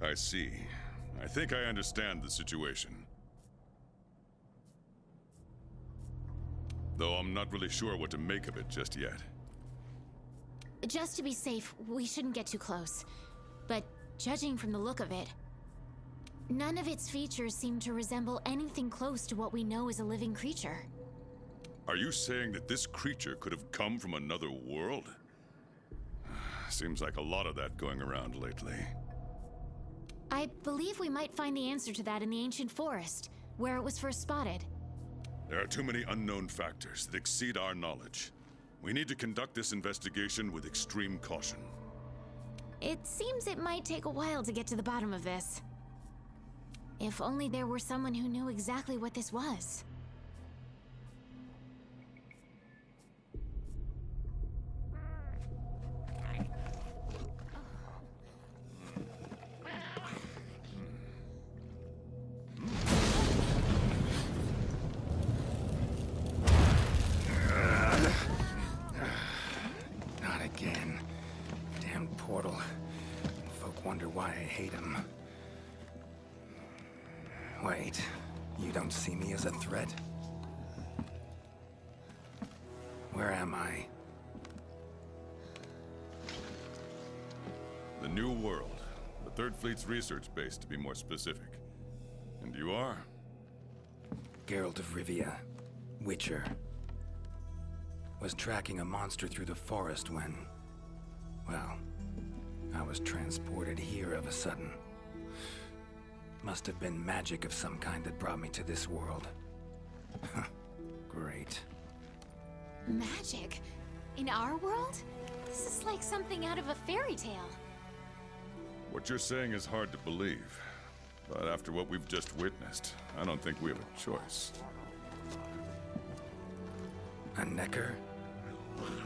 I see. I think I understand the situation. Though I'm not really sure what to make of it just yet. Just to be safe, we shouldn't get too close. But judging from the look of it, none of its features seem to resemble anything close to what we know as a living creature. Are you saying that this creature could have come from another world? Seems like a lot of that going around lately. I believe we might find the answer to that in the ancient forest, where it was first spotted. There are too many unknown factors that exceed our knowledge. We need to conduct this investigation with extreme caution. It seems it might take a while to get to the bottom of this. If only there were someone who knew exactly what this was. Not again. Damn portal. Folk wonder why I hate him. Wait, you don't see me as a threat? Where am I? The New World. The Third Fleet's research base, to be more specific. And you are? Geralt of Rivia, Witcher. Was tracking a monster through the forest when... well, I was transported here of a sudden. Must have been magic of some kind that brought me to this world. Great. Magic? In our world? This is like something out of a fairy tale. What you're saying is hard to believe. But after what we've just witnessed, I don't think we have a choice. A Necker?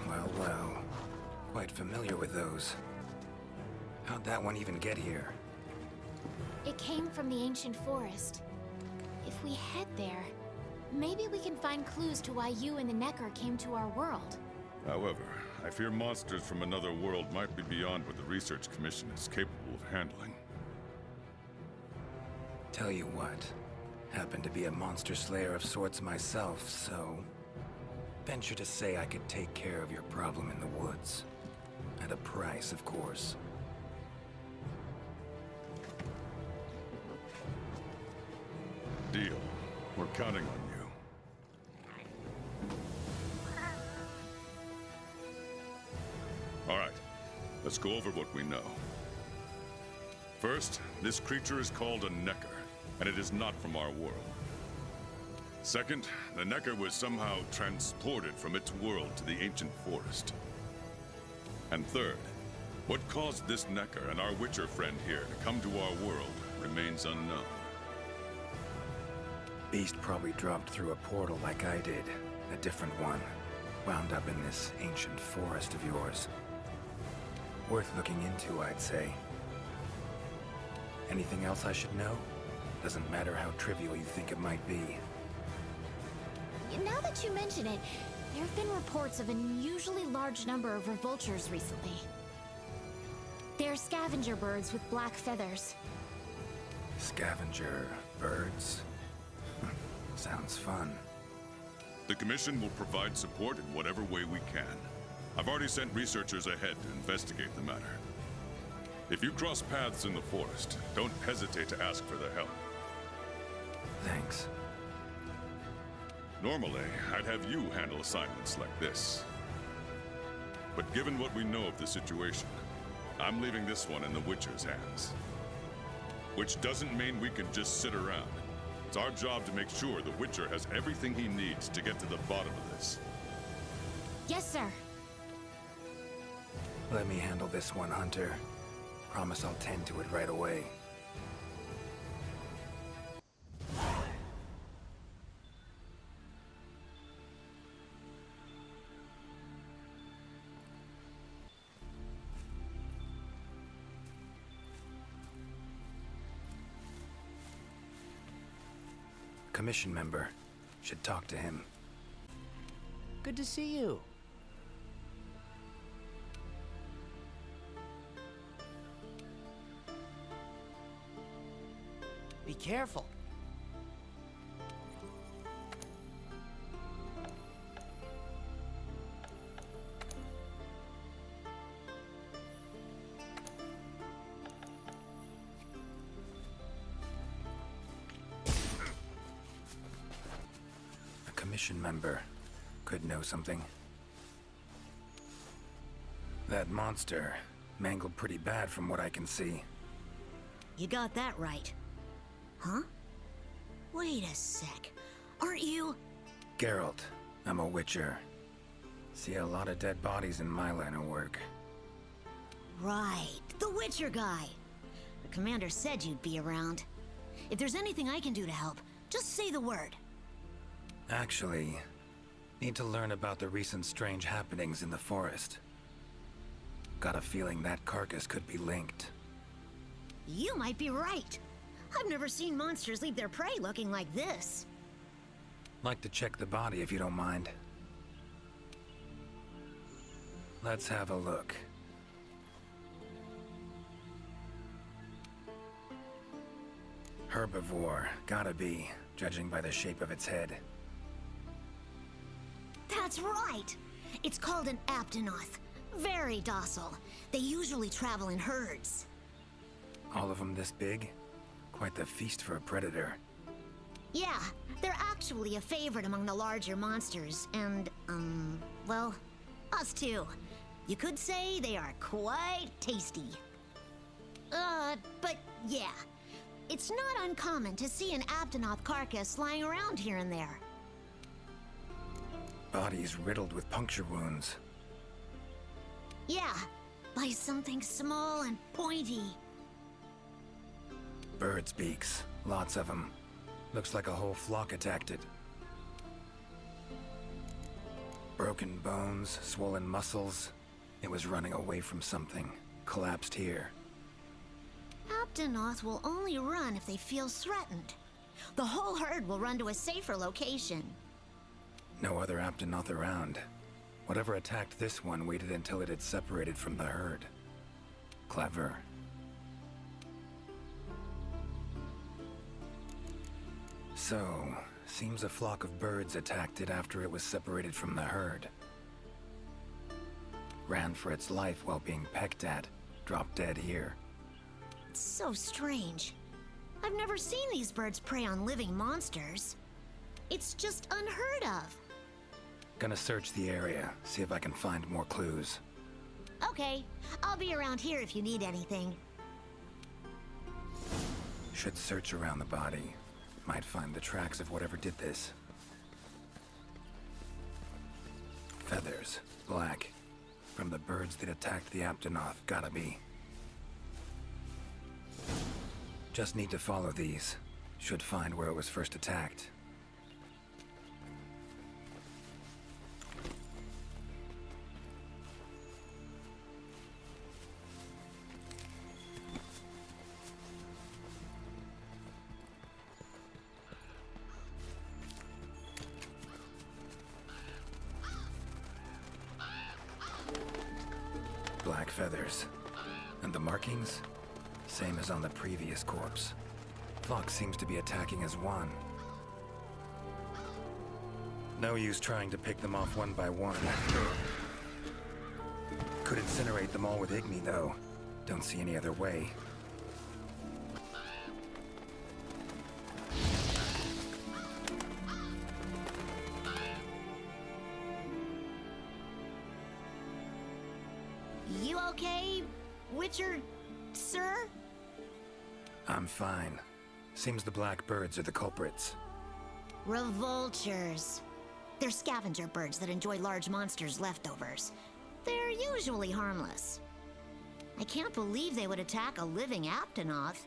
Well, well. Quite familiar with those. How'd that one even get here? It came from the ancient forest. If we head there, maybe we can find clues to why you and the Necker came to our world. However, I fear monsters from another world might be beyond what the Research Commission is capable of handling. Tell you what, happen to be a monster slayer of sorts myself, so... venture to say I could take care of your problem in the woods. At a price, of course. Deal. We're counting on you. All right, let's go over what we know. First, this creature is called a Necker, and it is not from our world. Second, the Necker was somehow transported from its world to the ancient forest. And third, what caused this Necker and our Witcher friend here to come to our world remains unknown. Beast probably dropped through a portal like I did. A different one. Wound up in this ancient forest of yours. Worth looking into, I'd say. Anything else I should know? Doesn't matter how trivial you think it might be. Now that you mention it, there have been reports of an unusually large number of revoltures recently. They're scavenger birds with black feathers. Scavenger birds? Sounds fun. The Commission will provide support in whatever way we can. I've already sent researchers ahead to investigate the matter. If you cross paths in the forest, don't hesitate to ask for their help. Thanks. Normally, I'd have you handle assignments like this. But given what we know of the situation, I'm leaving this one in the Witcher's hands. Which doesn't mean we can just sit around. It's our job to make sure the Witcher has everything he needs to get to the bottom of this. Yes, sir. Let me handle this one, Hunter. Promise I'll tend to it right away. Commission member. Should talk to him. Good to see you. Be careful. A commission member could know something. That monster mangled pretty bad from what I can see. You got that right. Huh? Wait a sec. Aren't you... Geralt, I'm a Witcher. See a lot of dead bodies in my line of work. Right, the Witcher guy. The commander said you'd be around. If there's anything I can do to help, just say the word. Actually, need to learn about the recent strange happenings in the forest. Got a feeling that carcass could be linked. You might be right. I've never seen monsters leave their prey looking like this. Like to check the body if you don't mind. Let's have a look. Herbivore, gotta be, judging by the shape of its head. That's right! It's called an Aptonoth. Very docile. They usually travel in herds. All of them this big? Quite the feast for a predator. Yeah, they're actually a favorite among the larger monsters, and, well, us too. You could say they are quite tasty. But yeah, it's not uncommon to see an Aptonoth carcass lying around here and there. Bodies riddled with puncture wounds. Yeah, by something small and pointy. Birds' beaks, lots of them. Looks like a whole flock attacked it. Broken bones, swollen muscles. It was running away from something. Collapsed here. Aptonoth will only run if they feel threatened. The whole herd will run to a safer location. No other Aptonoth around. Whatever attacked this one waited until it had separated from the herd. Clever. So, seems a flock of birds attacked it after it was separated from the herd. Ran for its life while being pecked at, dropped dead here. It's so strange. I've never seen these birds prey on living monsters. It's just unheard of. Gonna search the area, see if I can find more clues. Okay, I'll be around here if you need anything. Should search around the body. Might find the tracks of whatever did this. Feathers, black. From the birds that attacked the Aptonoth, gotta be. Just need to follow these. Should find where it was first attacked. Black feathers. And the markings? Same as on the previous corpse. Fox seems to be attacking as one. No use trying to pick them off one by one. Could incinerate them all with Igni, though. Don't see any other way. You okay, Witcher, sir? I'm fine. Seems the black birds are the culprits. Revoltures. They're scavenger birds that enjoy large monsters' leftovers. They're usually harmless. I can't believe they would attack a living Aptonoth.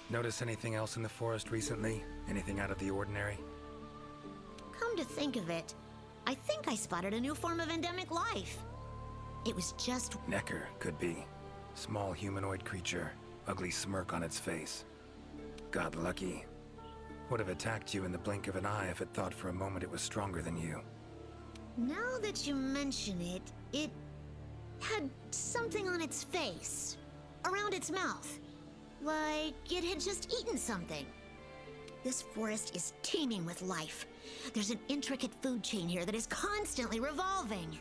Notice anything else in the forest recently? Anything out of the ordinary? Come to think of it, I think I spotted a new form of endemic life. It was just... Necker, could be. Small humanoid creature, ugly smirk on its face. Got lucky. Would have attacked you in the blink of an eye if it thought for a moment it was stronger than you. Now that you mention it, had something on its face, around its mouth, like it had just eaten something. This forest is teeming with life. There's an intricate food chain here that is constantly revolving.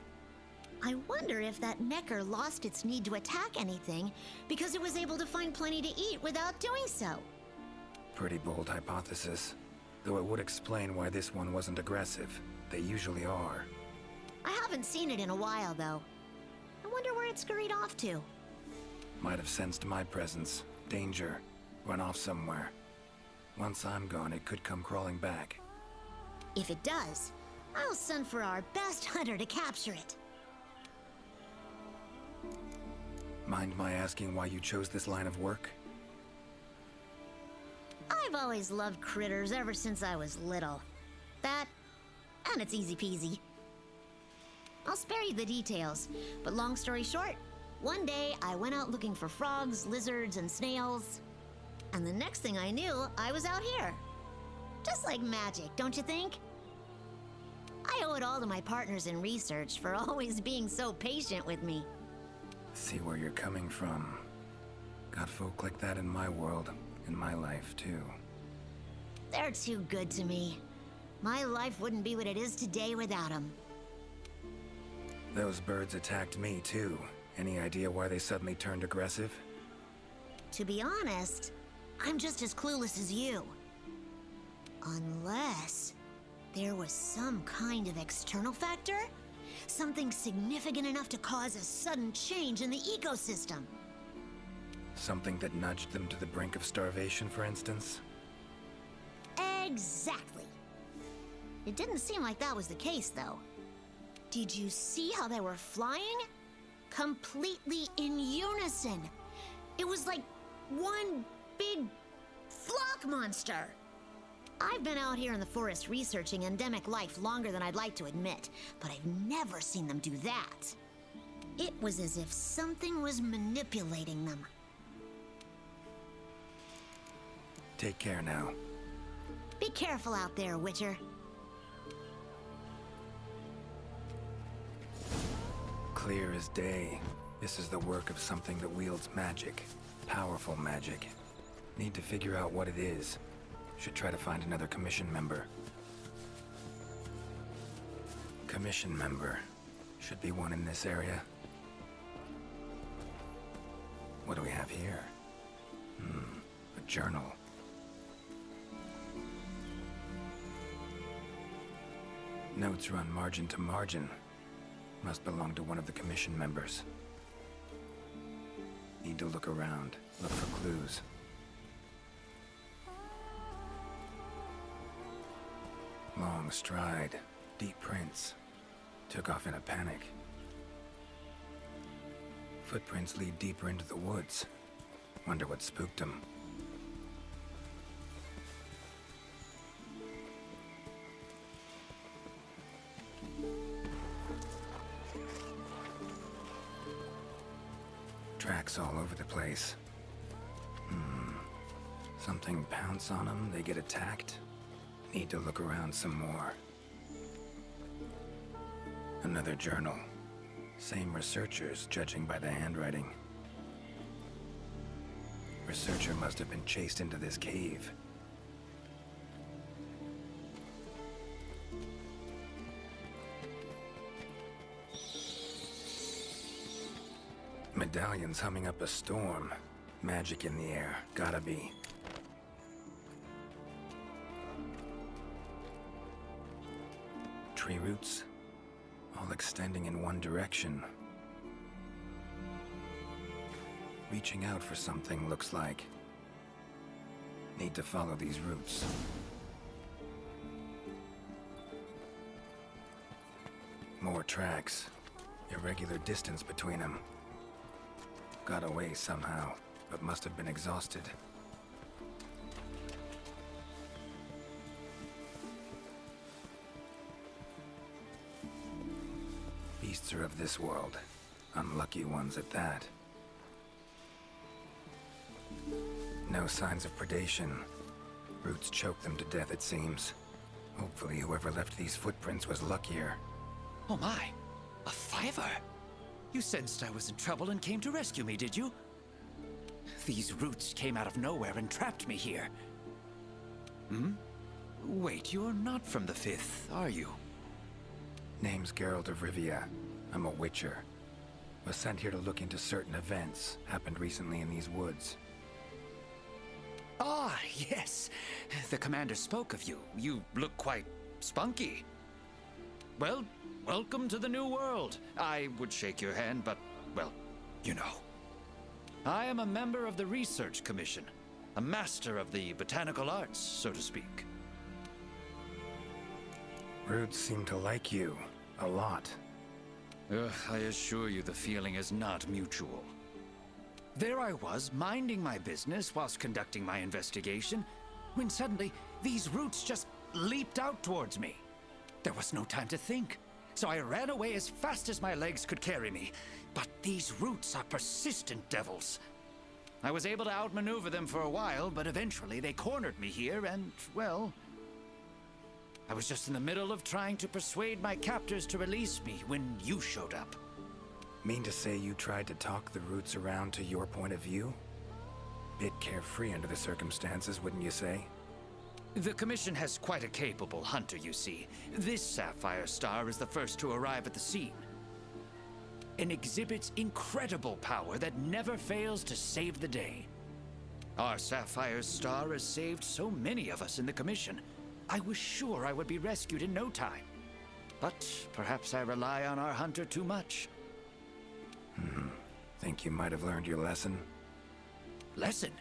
I wonder if that Necker lost its need to attack anything because it was able to find plenty to eat without doing so. Pretty bold hypothesis. Though it would explain why this one wasn't aggressive. They usually are. I haven't seen it in a while, though. I wonder where it scurried off to. Might have sensed my presence. Danger. Run off somewhere. Once I'm gone, it could come crawling back. If it does, I'll send for our best hunter to capture it. Mind my asking why you chose this line of work? I've always loved critters ever since I was little. That, and it's easy peasy. I'll spare you the details, but long story short, one day I went out looking for frogs, lizards, and snails. And the next thing I knew, I was out here. Just like magic, don't you think? I owe it all to my partners in research for always being so patient with me. See where you're coming from. Got folk like that in my world, in my life, too. They're too good to me. My life wouldn't be what it is today without them. Those birds attacked me, too. Any idea why they suddenly turned aggressive? To be honest, I'm just as clueless as you. Unless there was some kind of external factor? Something significant enough to cause a sudden change in the ecosystem. Something that nudged them to the brink of starvation, for instance? Exactly. It didn't seem like that was the case, though. Did you see how they were flying? Completely in unison. It was like one big flock monster. I've been out here in the forest researching endemic life longer than I'd like to admit, but I've never seen them do that. It was as if something was manipulating them. Take care now. Be careful out there, Witcher. Clear as day. This is the work of something that wields magic. Powerful magic. Need to figure out what it is. Should try to find another commission member. Commission member. Should be one in this area. What do we have here? A journal. Notes run margin to margin. Must belong to one of the commission members. Need to look around, look for clues. Long stride, deep prints. Took off in a panic. Footprints lead deeper into the woods. Wonder what spooked him. Tracks all over the place. Something pounce on them, they get attacked. Need to look around some more. Another journal. Same researchers, judging by the handwriting. Researcher must have been chased into this cave. Medallions humming up a storm. Magic in the air, gotta be. Tree roots, all extending in one direction. Reaching out for something, looks like. Need to follow these roots. More tracks. Irregular distance between them. Got away somehow, but must have been exhausted. Beasts are of this world. Unlucky ones at that. No signs of predation. Roots choke them to death, it seems. Hopefully whoever left these footprints was luckier. Oh my, a fiver. You sensed I was in trouble and came to rescue me, did you? These roots came out of nowhere and trapped me here. Hmm? Wait, you're not from the Fifth, are you? Name's Geralt of Rivia. I'm a Witcher. Was sent here to look into certain events happened recently in these woods. Ah, yes. The commander spoke of you. You look quite spunky. Well, welcome to the new world. I would shake your hand, but, well, you know. I am a member of the Research Commission. A master of the botanical arts, so to speak. Roots seem to like you. A lot. I assure you the feeling is not mutual. There I was, minding my business whilst conducting my investigation, when suddenly these roots just leaped out towards me. There was no time to think, so I ran away as fast as my legs could carry me. But these roots are persistent devils. I was able to outmaneuver them for a while, but eventually they cornered me here and, well, I was just in the middle of trying to persuade my captors to release me when you showed up. Mean to say you tried to talk the roots around to your point of view? Bit carefree under the circumstances, wouldn't you say? The Commission has quite a capable hunter, you see. This Sapphire Star is the first to arrive at the scene, and exhibits incredible power that never fails to save the day. Our Sapphire Star has saved so many of us in the Commission. I was sure I would be rescued in no time. But perhaps I rely on our hunter too much. Think you might have learned your lesson? Lesson?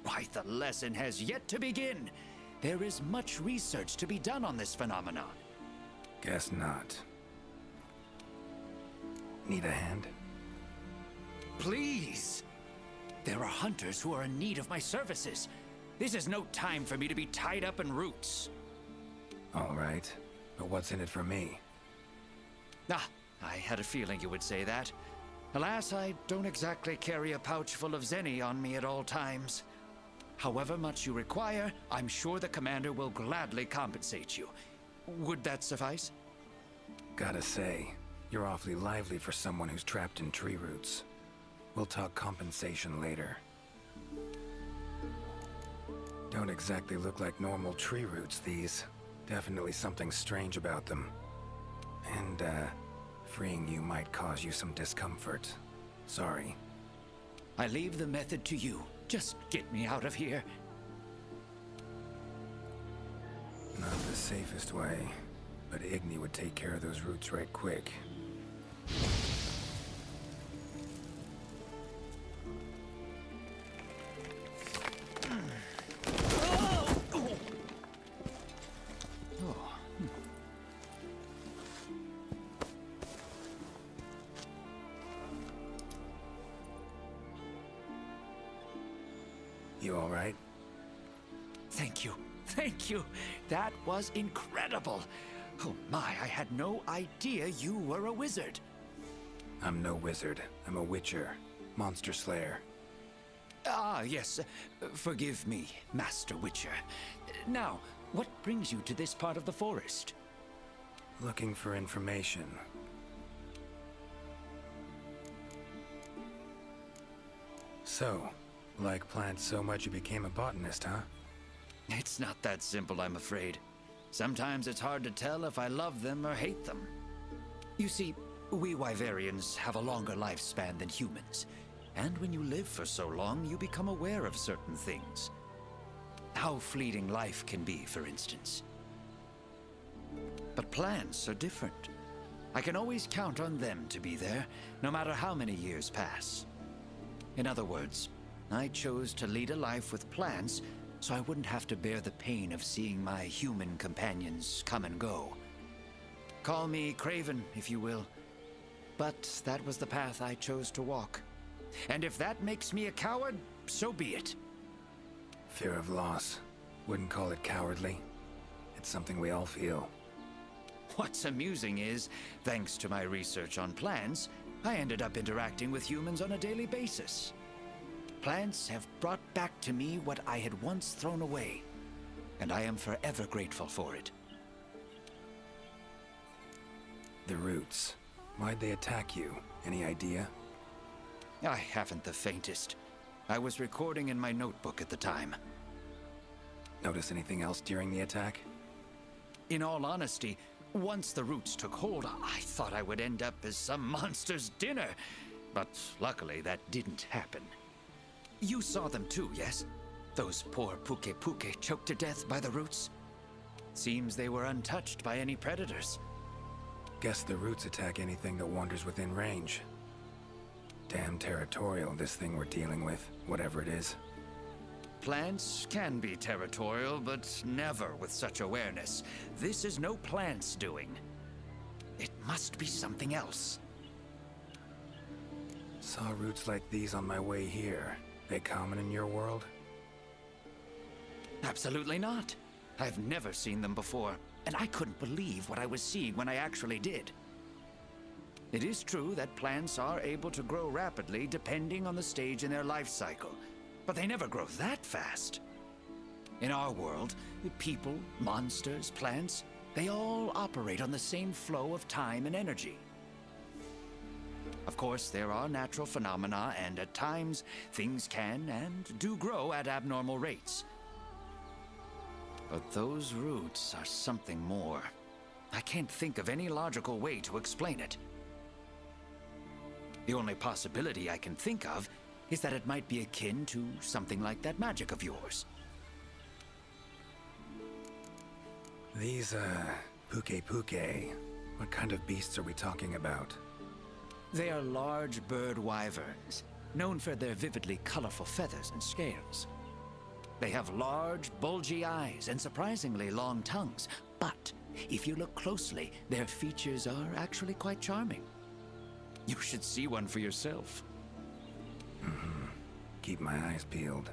Why, the lesson has yet to begin. There is much research to be done on this phenomenon. Guess not. Need a hand? Please! There are hunters who are in need of my services. This is no time for me to be tied up in roots. All right. But what's in it for me? Ah, I had a feeling you would say that. Alas, I don't exactly carry a pouch full of Zenny on me at all times. However much you require, I'm sure the commander will gladly compensate you. Would that suffice? Gotta say, you're awfully lively for someone who's trapped in tree roots. We'll talk compensation later. Don't exactly look like normal tree roots, these. Definitely something strange about them. And, freeing you might cause you some discomfort. Sorry. I leave the method to you. Just get me out of here. Not the safest way, but Igni would take care of those roots right quick. You all right? Thank you. Thank you. That was incredible. Oh my, I had no idea you were a wizard. I'm no wizard. I'm a witcher. Monster slayer. Ah, yes. Forgive me, Master Witcher. Now, what brings you to this part of the forest? Looking for information. So, like plants so much you became a botanist, huh? It's not that simple, I'm afraid. Sometimes it's hard to tell if I love them or hate them. You see, we Wyverians have a longer lifespan than humans. And when you live for so long, you become aware of certain things. How fleeting life can be, for instance. But plants are different. I can always count on them to be there, no matter how many years pass. In other words, I chose to lead a life with plants so I wouldn't have to bear the pain of seeing my human companions come and go. Call me Craven, if you will. But that was the path I chose to walk. And if that makes me a coward, so be it. Fear of loss. Wouldn't call it cowardly. It's something we all feel. What's amusing is, thanks to my research on plants, I ended up interacting with humans on a daily basis. Plants have brought back to me what I had once thrown away, and I am forever grateful for it. The roots. Why'd they attack you? Any idea? I haven't the faintest. I was recording in my notebook at the time. Notice anything else during the attack? In all honesty, once the roots took hold, I thought I would end up as some monster's dinner. But luckily, that didn't happen. You saw them too, yes? Those poor Puke choked to death by the roots? Seems they were untouched by any predators. Guess the roots attack anything that wanders within range. Damn territorial, this thing we're dealing with, whatever it is. Plants can be territorial, but never with such awareness. This is no plant's doing. It must be something else. Saw roots like these on my way here. They common in your world? Absolutely not. I've never seen them before, and I couldn't believe what I was seeing when I actually did. It is true that plants are able to grow rapidly depending on the stage in their life cycle, but they never grow that fast. In our world, people, monsters, plants, they all operate on the same flow of time and energy. Of course, there are natural phenomena, and at times, things can and do grow at abnormal rates. But those roots are something more. I can't think of any logical way to explain it. The only possibility I can think of is that it might be akin to something like that magic of yours. These, Puke. What kind of beasts are we talking about? They are large bird wyverns, known for their vividly colorful feathers and scales. They have large, bulgy eyes and surprisingly long tongues, but if you look closely, their features are actually quite charming. You should see one for yourself. Keep my eyes peeled.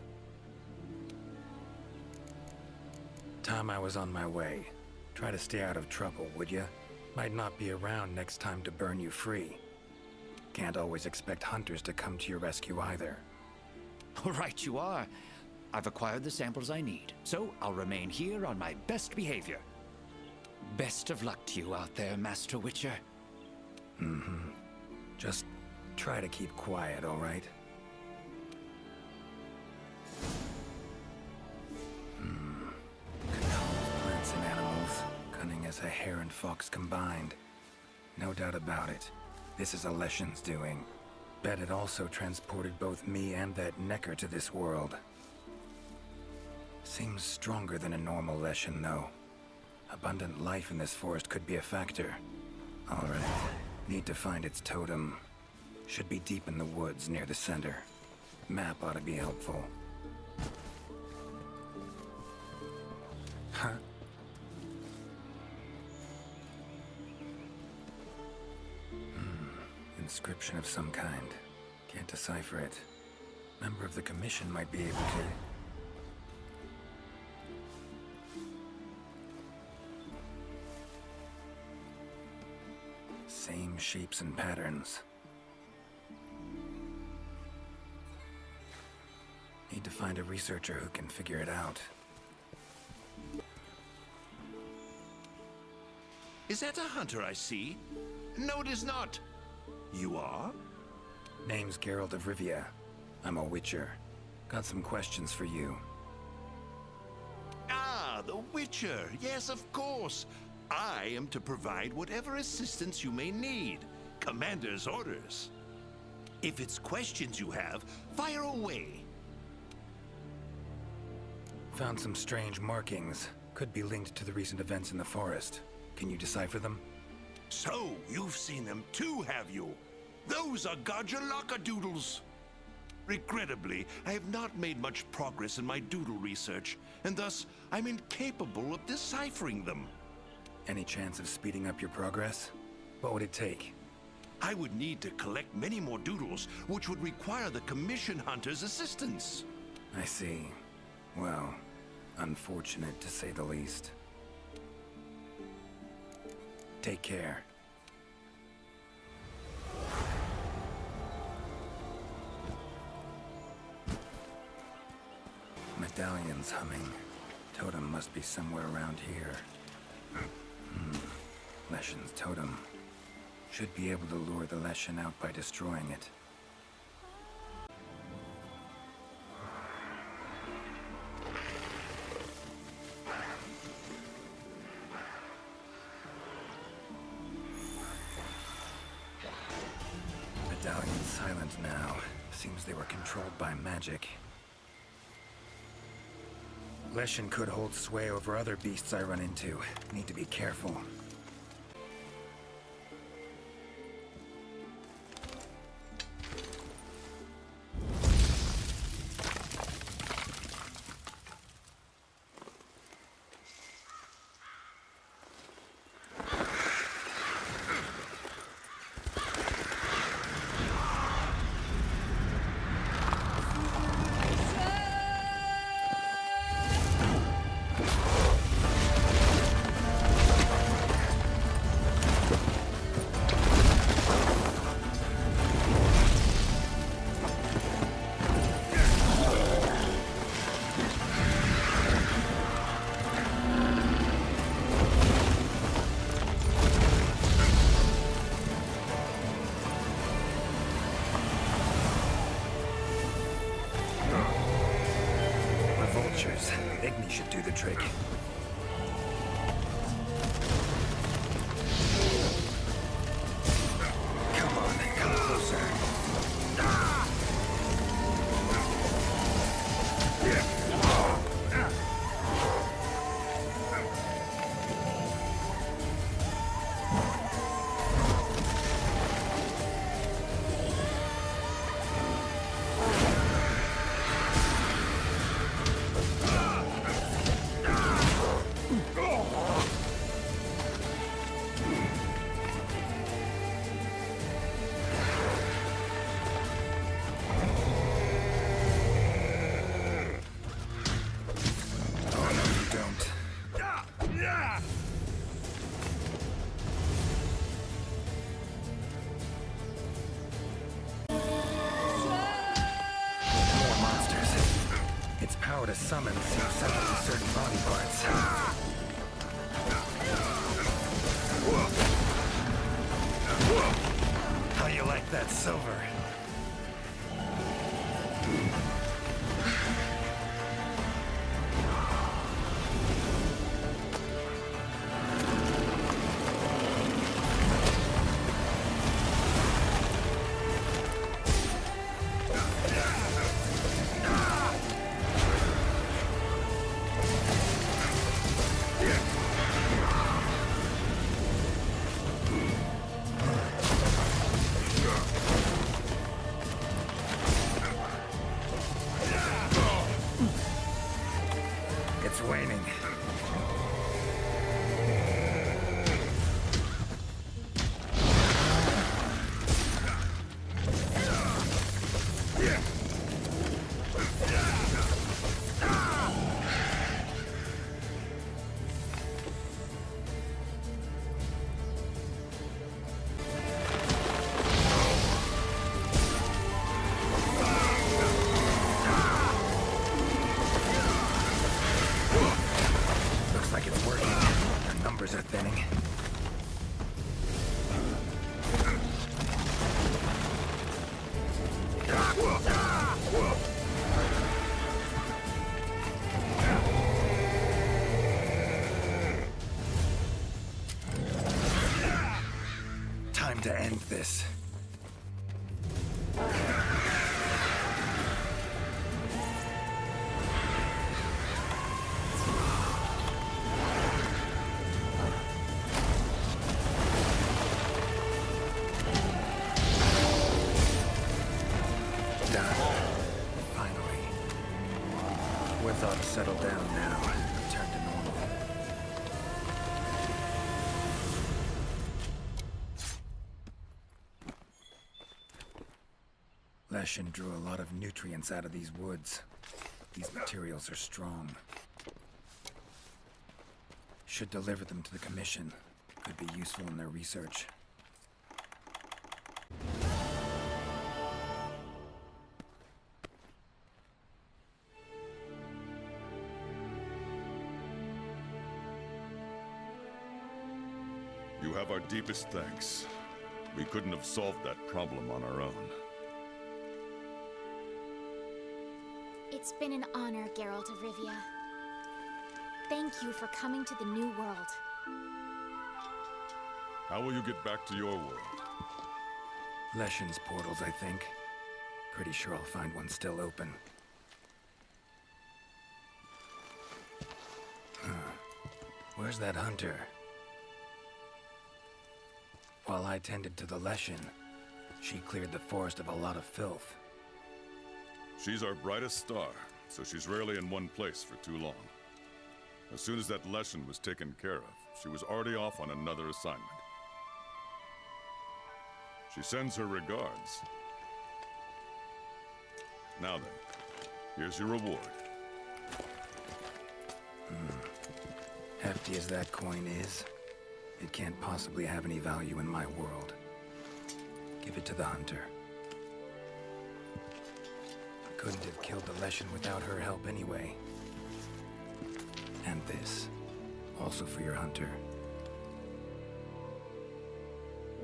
Time I was on my way. Try to stay out of trouble, would ya? Might not be around next time to burn you free. Can't always expect hunters to come to your rescue either. Right you are. I've acquired the samples I need, so I'll remain here on my best behavior. Best of luck to you out there, Master Witcher. Just try to keep quiet, all right? Controls plants and animals, cunning as a hare and fox combined. No doubt about it. This is Alessian's doing. Bet it also transported both me and that Necker to this world. Seems stronger than a normal Leshen, though. Abundant life in this forest could be a factor. All right. Need to find its totem. Should be deep in the woods near the center. Map ought to be helpful. Huh? Inscription of some kind. Can't decipher it. Member of the Commission might be able to. Same shapes and patterns. Need to find a researcher who can figure it out. Is that a hunter I see? No, it is not. You are? Name's Geralt of Rivia. I'm a Witcher. Got some questions for you. Ah, the Witcher. Yes, of course. I am to provide whatever assistance you may need. Commander's orders. If it's questions you have, fire away. Found some strange markings. Could be linked to the recent events in the forest. Can you decipher them? So, you've seen them too, have you? Those are Gajalaka doodles. Regrettably, I have not made much progress in my doodle research, and thus I'm incapable of deciphering them. Any chance of speeding up your progress? What would it take? I would need to collect many more doodles, which would require the Commission Hunter's assistance. I see. Well, unfortunate to say the least. Take care. Medallion's humming. Totem must be somewhere around here. Leshen's totem. Should be able to lure the Leshen out by destroying it. Medallion's silent now. Seems they were controlled by magic. Leshen could hold sway over other beasts I run into. Need to be careful. Igni should do the trick. Come on, come closer. To summon seems centered to certain body parts. How you like that silver? It's waning. Are thinning. Time to end this. Ought to settle down now. Return to normal. Leshen drew a lot of nutrients out of these woods. These materials are strong. Should deliver them to the Commission. Could be useful in their research. You have our deepest thanks. We couldn't have solved that problem on our own. It's been an honor, Geralt of Rivia. Thank you for coming to the New World. How will you get back to your world? Leshen's portals, I think. Pretty sure I'll find one still open. Where's that hunter? While I tended to the Leshen, she cleared the forest of a lot of filth. She's our brightest star, so she's rarely in one place for too long. As soon as that Leshen was taken care of, she was already off on another assignment. She sends her regards. Now then, here's your reward. Hefty as that coin is, it can't possibly have any value in my world. Give it to the hunter. Couldn't have killed the Leshen without her help anyway. And this, also for your hunter.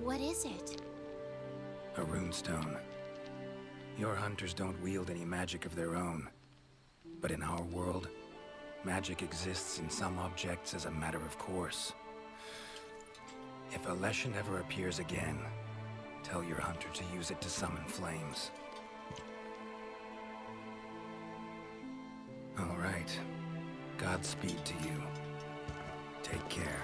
What is it? A runestone. Your hunters don't wield any magic of their own. But in our world, magic exists in some objects as a matter of course. If a Leshen ever appears again, tell your hunter to use it to summon flames. All right. Godspeed to you. Take care.